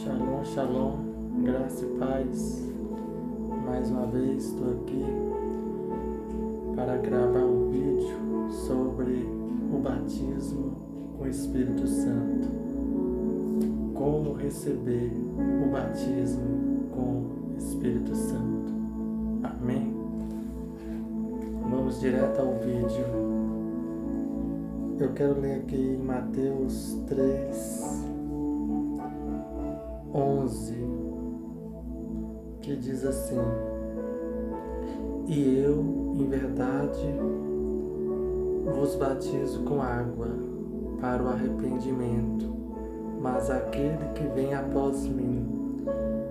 Shalom, shalom, graça e paz. Mais uma vez estou aqui para gravar um vídeo sobre o batismo com o Espírito Santo. Como receber o batismo com o Espírito Santo. Amém? Vamos direto ao vídeo. Eu quero ler aqui em Mateus 3:11, que diz assim: E eu, em verdade, vos batizo com água para o arrependimento, mas aquele que vem após mim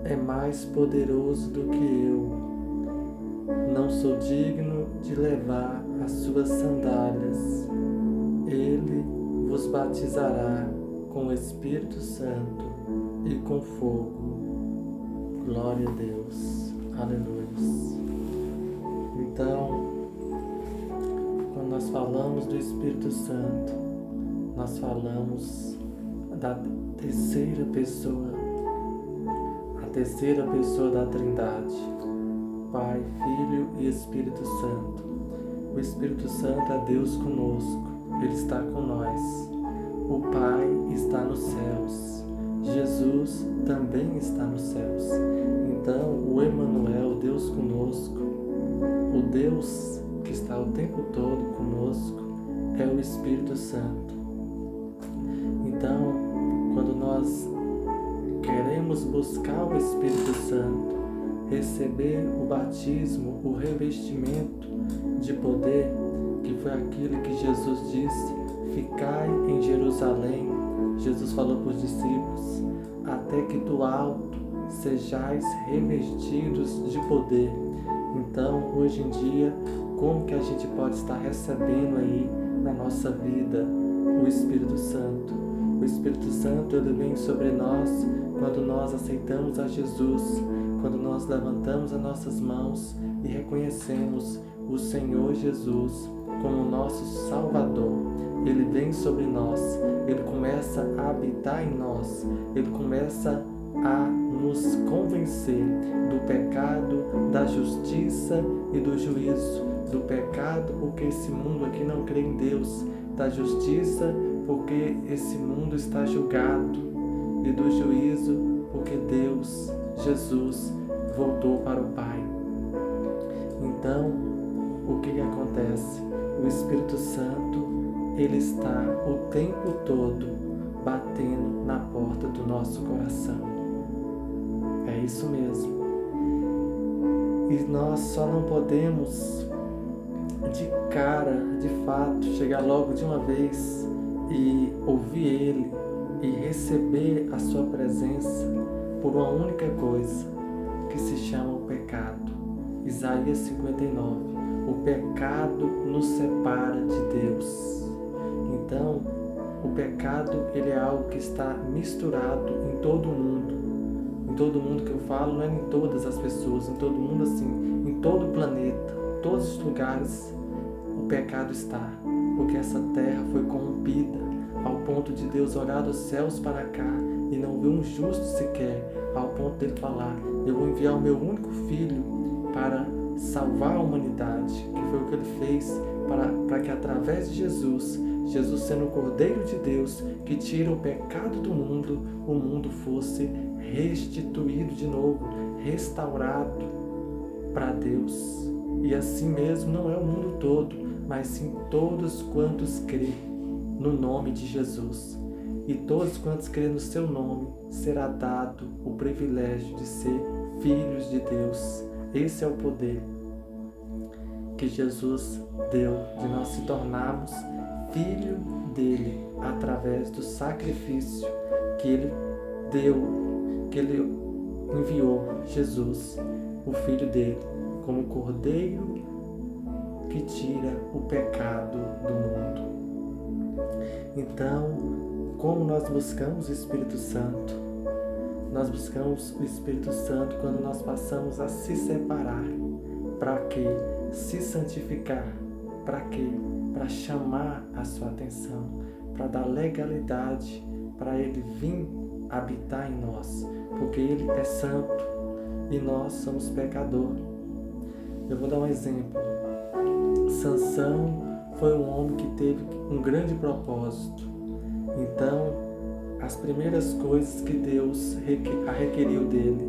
é mais poderoso do que eu. Não sou digno de levar as suas sandálias. Ele vos batizará com o Espírito Santo e com fogo. Glória a Deus. Aleluia. Então, quando nós falamos do Espírito Santo, nós falamos da terceira pessoa, a terceira pessoa da Trindade, Pai, Filho e Espírito Santo. O Espírito Santo é Deus conosco, Ele está com nós. O Pai está nos céus, Jesus também está nos céus. Então, o Emmanuel, Deus conosco, o Deus que está o tempo todo conosco, é o Espírito Santo. Então, quando nós queremos buscar o Espírito Santo, receber o batismo, o revestimento de poder, que foi aquilo que Jesus disse: ficai em Jerusalém. Jesus falou para os discípulos: até que do alto sejais revestidos de poder. Então, hoje em dia, como que a gente pode estar recebendo aí na nossa vida o Espírito Santo? O Espírito Santo, ele vem sobre nós quando nós aceitamos a Jesus, quando nós levantamos as nossas mãos e reconhecemos o Senhor Jesus como nosso Salvador. Ele vem sobre nós, Ele começa a habitar em nós, Ele começa a nos convencer do pecado, da justiça e do juízo. Do pecado, porque esse mundo aqui não crê em Deus; da justiça, porque esse mundo está julgado; e do juízo, porque Deus, Jesus, voltou para o Pai. Então, o que acontece? O Espírito Santo, ele está o tempo todo batendo na porta do nosso coração. É isso mesmo. E nós só não podemos de cara, de fato, chegar logo de uma vez e ouvir Ele e receber a sua presença por uma única coisa, que se chama o pecado. Isaías 59. O pecado nos separa de Deus. Então, o pecado, ele é algo que está misturado em todo mundo. Em todo mundo que eu falo, não é em todas as pessoas, em todo mundo assim, em todo o planeta, todos os lugares, o pecado está. Porque essa terra foi corrompida ao ponto de Deus olhar dos céus para cá e não ver um justo sequer, ao ponto dele falar: eu vou enviar o meu único filho para salvar a humanidade, que foi o que ele fez para que através de Jesus sendo o Cordeiro de Deus que tira o pecado do mundo, o mundo fosse restituído de novo, restaurado para Deus. E assim mesmo não é o mundo todo, mas sim todos quantos crêem no nome de Jesus. E todos quantos crêem no seu nome, será dado o privilégio de ser filhos de Deus. Esse é o poder que Jesus deu, de nós se tornarmos filho dele, através do sacrifício que ele deu, que ele enviou Jesus, o Filho dele, como Cordeiro que tira o pecado do mundo. Então, como nós buscamos o Espírito Santo? Nós buscamos o Espírito Santo quando nós passamos a se separar. Para quê? Se santificar. Para quê? Para chamar a sua atenção, para dar legalidade para Ele vir habitar em nós. porque Ele é santo e nós somos pecadores. Eu vou dar um exemplo. Sansão foi um homem que teve um grande propósito. Então, as primeiras coisas que Deus requeriu dele,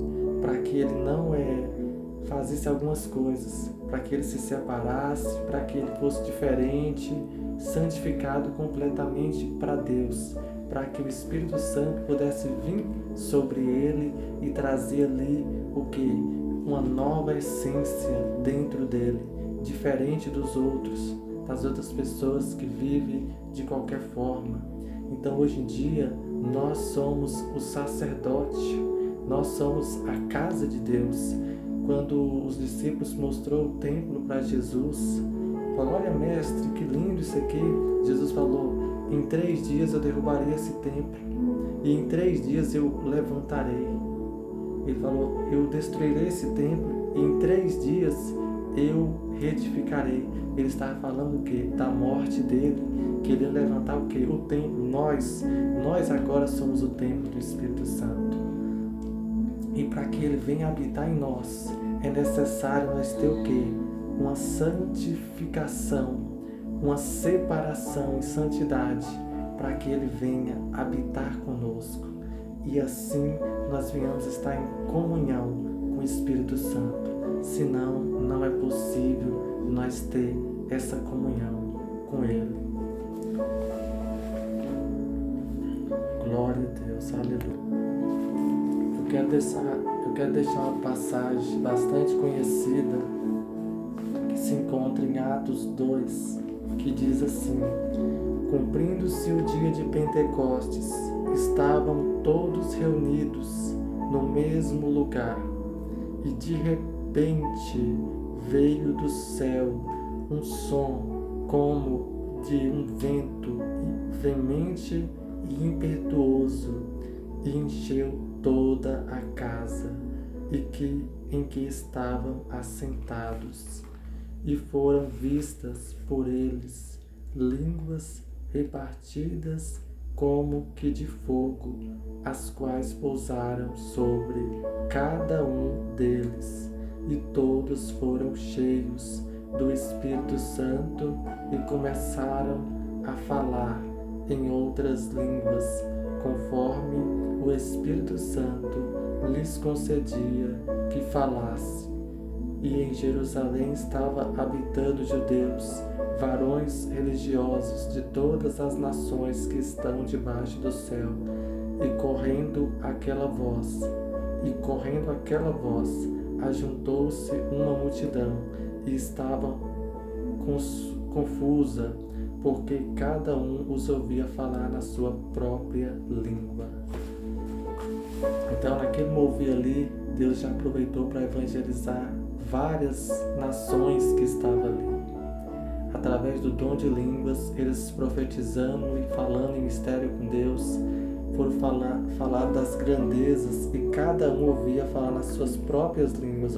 para que ele não fazesse algumas coisas, para que ele se separasse, para que ele fosse diferente, santificado completamente para Deus, para que o Espírito Santo pudesse vir sobre ele e trazer ali o que? Uma nova essência dentro dele, diferente dos outros, das outras pessoas que vivem de qualquer forma. Então hoje em dia nós somos o sacerdote, nós somos a casa de Deus. Quando os discípulos mostrou o templo para Jesus, falou: olha, mestre, que lindo isso aqui. Jesus falou: em 3 dias eu derrubarei esse templo e em 3 dias eu levantarei. Ele falou: eu destruirei esse templo e em 3 dias eu reedificarei. Ele estava falando o quê? Da morte dele, que ele ia levantar o quê? O templo. Nós agora somos o templo do Espírito Santo. E para que ele venha habitar em nós, é necessário nós ter o quê? Uma santificação, uma separação em santidade, para que ele venha habitar conosco. E assim nós venhamos estar em comunhão com o Espírito Santo. Senão, não é possível nós ter essa comunhão com Ele. Glória a Deus, aleluia. Eu quero deixar uma passagem bastante conhecida que se encontra em Atos 2, que diz assim: cumprindo-se o dia de Pentecostes, estavam todos reunidos no mesmo lugar, e de repente veio do céu um som como de um vento veemente e impetuoso, e encheu toda a casa em que estavam assentados, e foram vistas por eles línguas repartidas como que de fogo, as quais pousaram sobre cada um deles, e todos foram cheios do Espírito Santo e começaram a falar em outras línguas, conforme o Espírito Santo lhes concedia que falasse. E em Jerusalém estava habitando judeus, varões religiosos de todas as nações que estão debaixo do céu. E correndo aquela voz, ajuntou-se uma multidão, e estava confusa, porque cada um os ouvia falar na sua própria língua. Então, naquele mover ali, Deus já aproveitou para evangelizar várias nações que estavam ali. Através do dom de línguas, eles profetizando e falando em mistério com Deus, foram falar das grandezas, e cada um ouvia falar nas suas próprias línguas.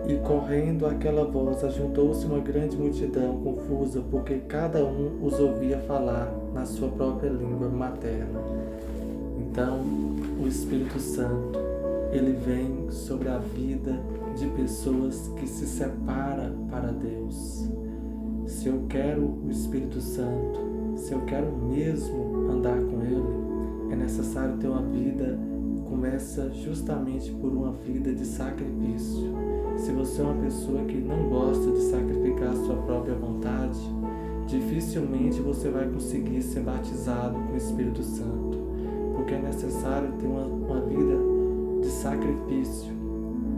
E correndo aquela voz, ajuntou-se uma grande multidão confusa, porque cada um os ouvia falar na sua própria língua materna. Então, o Espírito Santo, ele vem sobre a vida de pessoas que se separam para Deus. Se eu quero o Espírito Santo, se eu quero mesmo andar com Ele, é necessário ter uma vida, começa justamente por uma vida de sacrifício. Se você é uma pessoa que não gosta de sacrificar a sua própria vontade, dificilmente você vai conseguir ser batizado com o Espírito Santo, porque é necessário ter uma vida de sacrifício,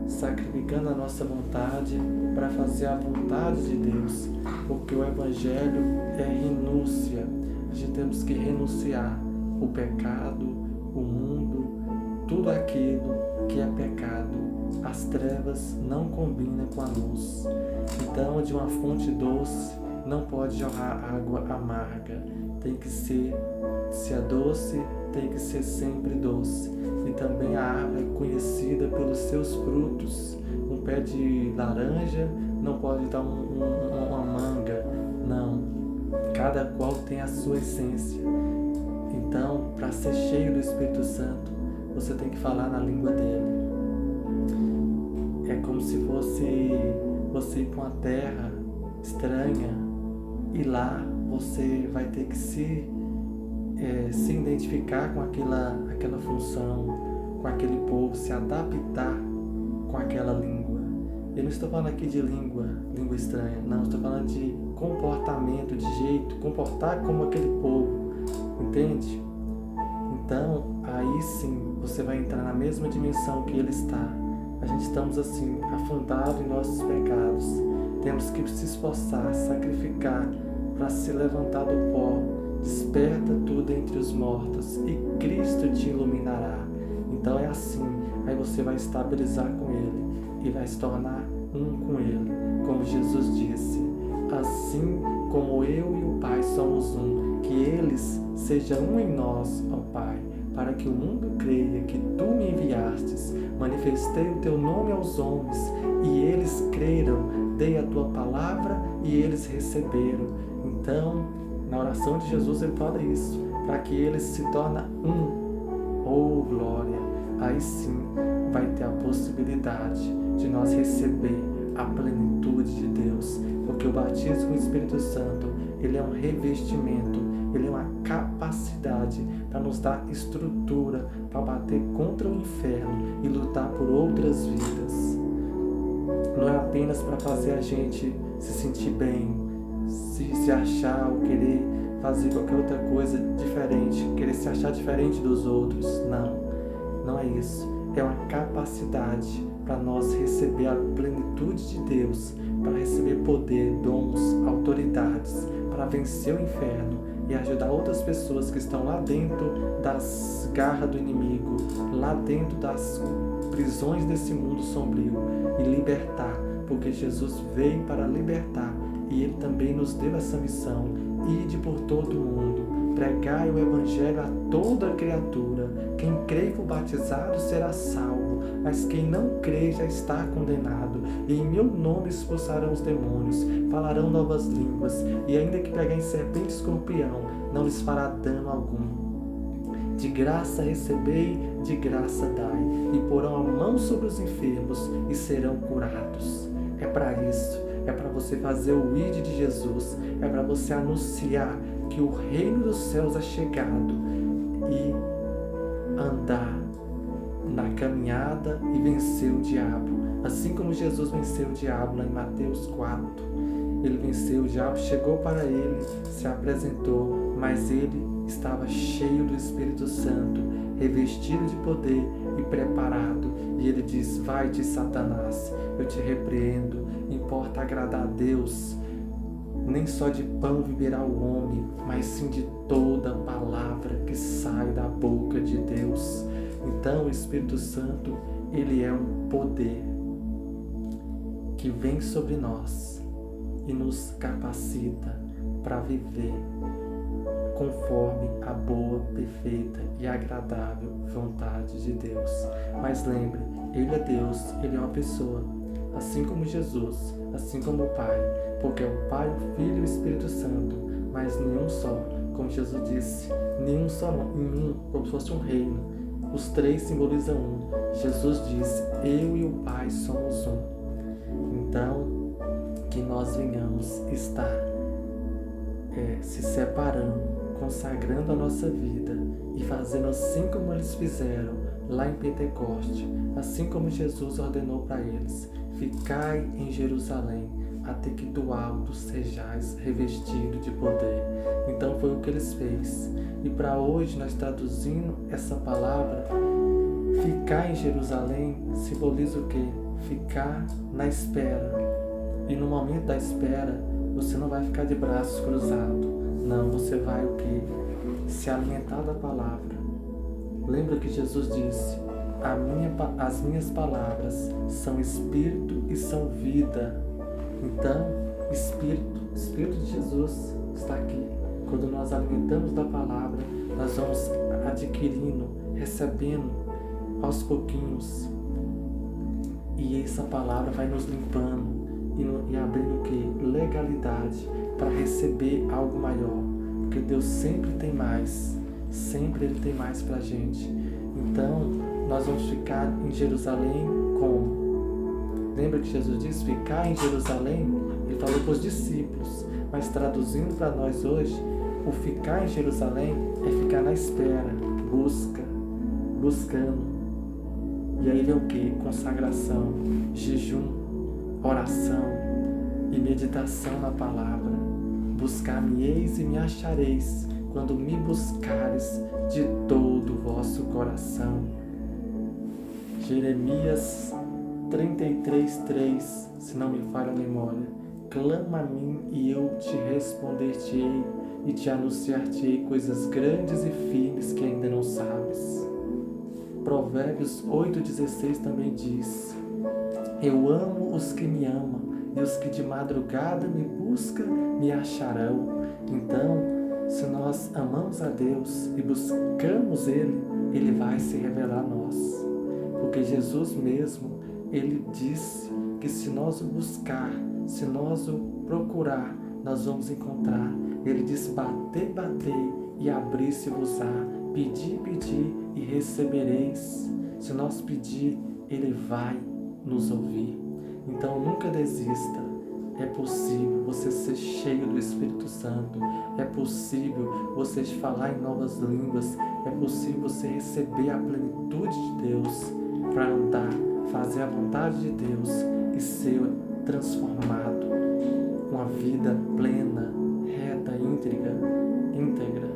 sacrificando a nossa vontade para fazer a vontade de Deus, porque o Evangelho é renúncia. A gente temos que renunciar o pecado, o mundo, tudo aquilo que é pecado. As trevas não combinam com a luz. Então, de uma fonte doce não pode jorrar água amarga. Tem que ser, se é doce, tem que ser sempre doce. E também a árvore é conhecida pelos seus frutos. Um pé de laranja não pode dar uma manga. Não. Cada qual tem a sua essência. Então, para ser cheio do Espírito Espírito Santo, você tem que falar na língua dele. É como se fosse você ir para uma terra estranha e lá você vai ter que se identificar com aquela função, com aquele povo, se adaptar com aquela língua. Eu não estou falando aqui de língua estranha, não, estou falando de comportamento, de jeito, comportar como aquele povo, entende? Então, aí sim, você vai entrar na mesma dimensão que ele está. A gente estamos assim, afundados em nossos pecados. Temos que se esforçar, sacrificar para se levantar do pó. Desperta tudo entre os mortos e Cristo te iluminará. Então é assim, aí você vai estabilizar com ele e vai se tornar um com ele. Como Jesus disse, assim como eu e o Pai somos um, que eles sejam um em nós, ó Pai, para que o mundo creia que Tu me enviastes. Manifestei o Teu nome aos homens e eles creram. Dei a Tua palavra e eles receberam. Então, na oração de Jesus ele fala isso, para que eles se tornem um. Oh, glória! Aí sim vai ter a possibilidade de nós receber a plenitude de Deus, porque o batismo com o Espírito Santo, ele é um revestimento, ele é uma capacidade para nos dar estrutura para bater contra o inferno e lutar por outras vidas. Não é apenas para fazer a gente se sentir bem, se achar ou querer fazer qualquer outra coisa diferente, querer se achar diferente dos outros. Não é isso. É uma capacidade para nós receber a plenitude de Deus, para receber poder, dons, autoridades, para vencer o inferno e ajudar outras pessoas que estão lá dentro das garras do inimigo, lá dentro das prisões desse mundo sombrio e libertar, porque Jesus veio para libertar e Ele também nos deu essa missão: ide por todo o mundo, pregai o Evangelho a toda criatura. Quem crê e for batizado será salvo, mas quem não crê já está condenado. E em meu nome expulsarão os demônios, falarão novas línguas, e ainda que peguem serpente e escorpião, não lhes fará dano algum. De graça recebei, de graça dai, e porão a mão sobre os enfermos e serão curados. É para isso. É para você fazer o ID de Jesus, é para você anunciar que o reino dos céus é chegado e andar na caminhada e vencer o diabo. Assim como Jesus venceu o diabo lá em Mateus 4, ele venceu o diabo, chegou para ele, se apresentou, mas ele estava cheio do Espírito Santo, revestido de poder e preparado. E ele diz: vai-te, Satanás, eu te repreendo. Importa agradar a Deus. Nem só de pão viverá o homem, mas sim de toda palavra que sai da boca de Deus. Então o Espírito Santo, ele é um poder que vem sobre nós e nos capacita para viver conforme a boa, perfeita e agradável vontade de Deus. Mas lembre, Ele é Deus, Ele é uma pessoa, assim como Jesus, assim como o Pai, porque é o Pai, o Filho e o Espírito Santo, mas nenhum só, como Jesus disse, nenhum só, um, como se fosse um reino. Os três simbolizam um. Jesus disse: eu e o Pai somos um. Então, que nós venhamos estar se separando, consagrando a nossa vida e fazendo assim como eles fizeram lá em Pentecoste, assim como Jesus ordenou para eles: ficai em Jerusalém, até que do alto sejais revestidos de poder. Então foi o que eles fez. E para hoje, nós traduzindo essa palavra, ficar em Jerusalém simboliza o quê? Ficar na espera. E no momento da espera, você não vai ficar de braços cruzados. Não, você vai o quê? Se alimentar da palavra. Lembra que Jesus disse: as minhas palavras são espírito e são vida. Então, Espírito de Jesus está aqui. Quando nós alimentamos da palavra, nós vamos adquirindo, recebendo aos pouquinhos. E essa palavra vai nos limpando e abrindo o quê? Legalidade para receber algo maior. Porque Deus sempre tem mais. Sempre Ele tem mais pra gente. Então, nós vamos ficar em Jerusalém como? Lembra que Jesus disse ficar em Jerusalém? Ele falou para os discípulos, mas traduzindo para nós hoje, o ficar em Jerusalém é ficar na espera, buscando. E aí vem o que? Consagração, jejum, oração e meditação na palavra. Buscar-me-eis e me achareis, quando me buscares de todo o vosso coração. Jeremias 33:3, se não me falha a memória. Clama a mim e eu te responder-te-ei e te anunciar-te-ei coisas grandes e firmes que ainda não sabes. Provérbios 8:16 também diz: eu amo os que me amam, e os que de madrugada me buscam me acharão. Então, se nós amamos a Deus e buscamos Ele vai se revelar a nós. Porque Jesus mesmo, Ele disse que se nós o buscar, se nós o procurar, nós vamos encontrar. Ele disse: batei, batei e abri-se-vos-á, pedi, pedi e recebereis. Se nós pedir, Ele vai nos ouvir. Então nunca desista. É possível você ser cheio do Espírito Santo. É possível você falar em novas línguas. É possível você receber a plenitude de Deus para andar, fazer a vontade de Deus e ser transformado com a vida plena, reta, íntegra,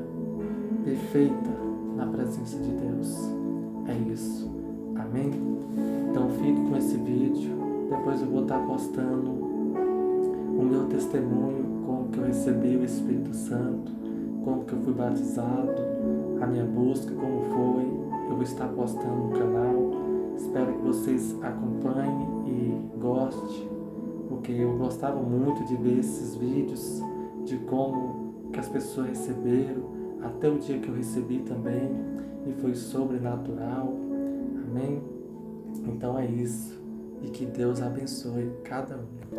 perfeita na presença de Deus. É isso. Amém? Então fique com esse vídeo. Depois eu vou estar postando o meu testemunho, como que eu recebi o Espírito Santo, como que eu fui batizado, a minha busca, como foi. Eu vou estar postando no canal. Espero que vocês acompanhem e gostem, porque eu gostava muito de ver esses vídeos, de como que as pessoas receberam, até o dia que eu recebi também, e foi sobrenatural. Amém? Então é isso. E que Deus abençoe cada um.